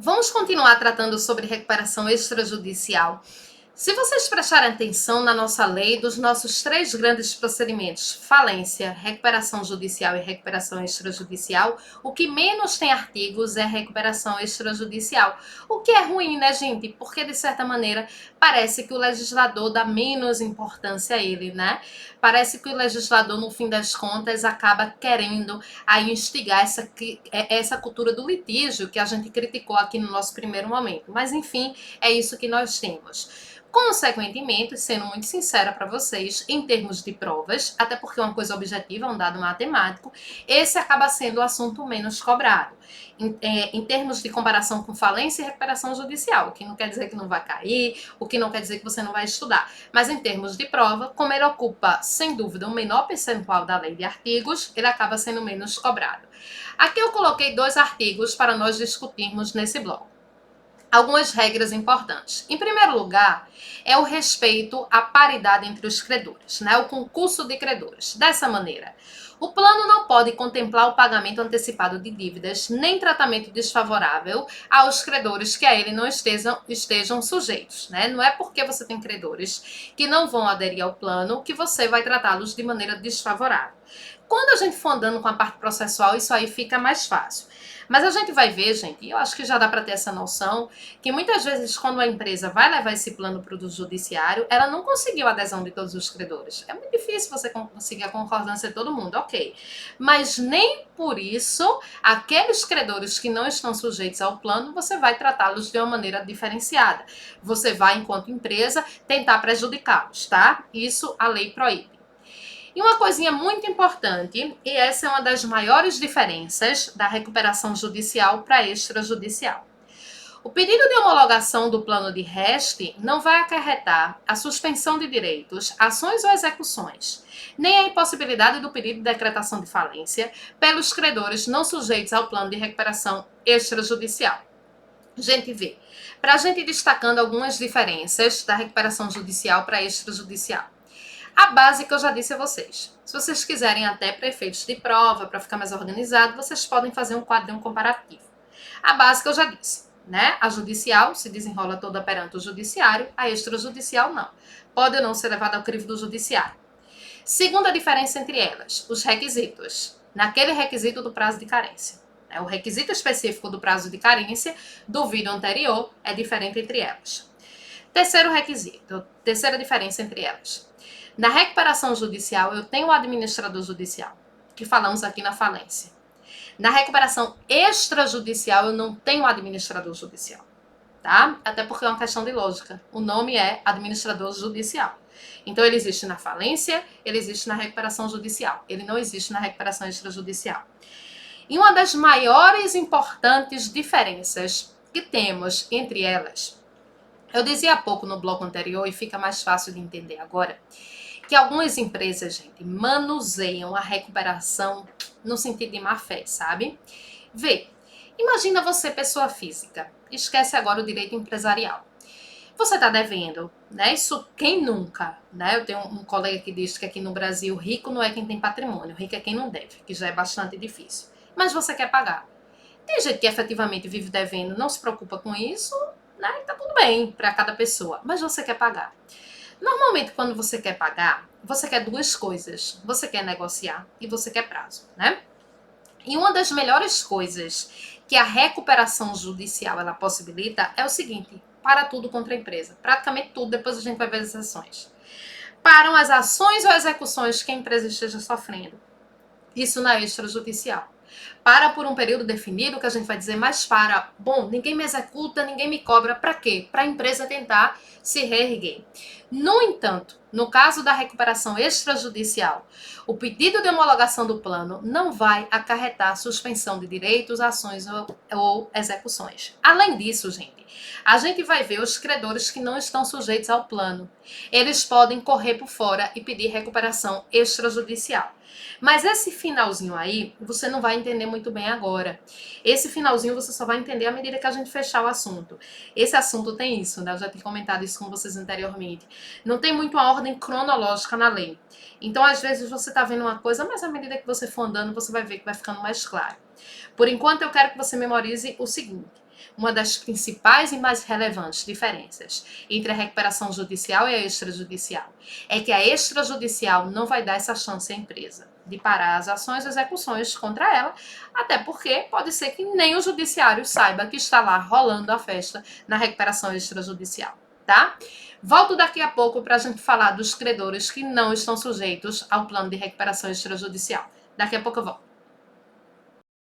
Vamos continuar tratando sobre recuperação extrajudicial. Se vocês prestarem atenção na nossa lei dos nossos três grandes procedimentos, falência, recuperação judicial e recuperação extrajudicial, o que menos tem artigos é recuperação extrajudicial. O que é ruim, né, gente? Porque, de certa maneira, parece que o legislador dá menos importância a ele, né? Parece que o legislador, no fim das contas, acaba querendo aí instigar essa cultura do litígio que a gente criticou aqui no nosso primeiro momento. Mas, enfim, é isso que nós temos. Consequentemente, sendo muito sincera para vocês, em termos de provas, até porque é uma coisa objetiva, um dado matemático, esse acaba sendo o assunto menos cobrado. Em termos de comparação com falência e recuperação judicial, o que não quer dizer que não vai cair, o que não quer dizer que você não vai estudar. Mas em termos de prova, como ele ocupa, sem dúvida, um menor percentual da lei de artigos, ele acaba sendo menos cobrado. Aqui eu coloquei 2 artigos para nós discutirmos nesse bloco. Algumas regras importantes. Em primeiro lugar, é o respeito à paridade entre os credores, né? O concurso de credores. Dessa maneira, o plano não pode contemplar o pagamento antecipado de dívidas, nem tratamento desfavorável aos credores que a ele não estejam sujeitos, né? Não é porque você tem credores que não vão aderir ao plano que você vai tratá-los de maneira desfavorável. Quando a gente for andando com a parte processual, isso aí fica mais fácil. Mas a gente vai ver, gente, e eu acho que já dá para ter essa noção, que muitas vezes quando a empresa vai levar esse plano para o judiciário, ela não conseguiu a adesão de todos os credores. É muito difícil você conseguir a concordância de todo mundo, ok. Mas nem por isso, aqueles credores que não estão sujeitos ao plano, você vai tratá-los de uma maneira diferenciada. Você vai, enquanto empresa, tentar prejudicá-los, tá? Isso a lei proíbe. E uma coisinha muito importante, e essa é uma das maiores diferenças da recuperação judicial para extrajudicial. O pedido de homologação do plano de REST não vai acarretar a suspensão de direitos, ações ou execuções, nem a impossibilidade do pedido de decretação de falência pelos credores não sujeitos ao plano de recuperação extrajudicial. Gente, vê. Para a gente ir destacando algumas diferenças da recuperação judicial para extrajudicial. A base que eu já disse a vocês. Se vocês quiserem até para efeitos de prova, para ficar mais organizado, vocês podem fazer um quadrinho comparativo. A base que eu já disse, né? A judicial se desenrola toda perante o judiciário, a extrajudicial não. Pode não ser levada ao crivo do judiciário. Segunda diferença entre elas, os requisitos. Naquele requisito do prazo de carência. O requisito específico do prazo de carência do vídeo anterior é diferente entre elas. Terceiro requisito, terceira diferença entre elas. Na recuperação judicial, eu tenho o administrador judicial, que falamos aqui na falência. Na recuperação extrajudicial, eu não tenho o administrador judicial, tá? Até porque é uma questão de lógica. O nome é administrador judicial. Então, ele existe na falência, ele existe na recuperação judicial. Ele não existe na recuperação extrajudicial. E uma das maiores importantes diferenças que temos entre elas, eu dizia há pouco no bloco anterior e fica mais fácil de entender agora, que algumas empresas, gente, manuseiam a recuperação no sentido de má fé, sabe? Vê, imagina você, pessoa física, esquece agora o direito empresarial. Você está devendo, né? Isso quem nunca, né? Eu tenho um colega que diz que aqui no Brasil rico não é quem tem patrimônio, rico é quem não deve, que já é bastante difícil. Mas você quer pagar. Tem gente que efetivamente vive devendo, não se preocupa com isso, né? Tá tudo bem para cada pessoa, mas você quer pagar. Normalmente, quando você quer pagar, você quer duas coisas. Você quer negociar e você quer prazo, né? E uma das melhores coisas que a recuperação judicial ela possibilita é o seguinte: para tudo contra a empresa. Praticamente tudo, depois a gente vai ver as ações. Param as ações ou execuções que a empresa esteja sofrendo. Isso na extrajudicial. Para por um período definido, que a gente vai dizer, mas para, bom, ninguém me executa, ninguém me cobra, para quê? Para a empresa tentar se reerguer. No entanto, no caso da recuperação extrajudicial, o pedido de homologação do plano não vai acarretar suspensão de direitos, ações ou execuções. Além disso, a gente vai ver os credores que não estão sujeitos ao plano. Eles podem correr por fora e pedir recuperação extrajudicial. Mas esse finalzinho aí, você não vai entender muito bem agora. Esse finalzinho você só vai entender à medida que a gente fechar o assunto. Esse assunto tem isso, né? Eu já tinha comentado isso com vocês anteriormente. Não tem muito uma ordem cronológica na lei. Então, às vezes, você está vendo uma coisa, mas à medida que você for andando, você vai ver que vai ficando mais claro. Por enquanto, eu quero que você memorize o seguinte. Uma das principais e mais relevantes diferenças entre a recuperação judicial e a extrajudicial é que a extrajudicial não vai dar essa chance à empresa de parar as ações e execuções contra ela, até porque pode ser que nem o judiciário saiba que está lá rolando a festa na recuperação extrajudicial, tá? Volto daqui a pouco para a gente falar dos credores que não estão sujeitos ao plano de recuperação extrajudicial. Daqui a pouco eu volto.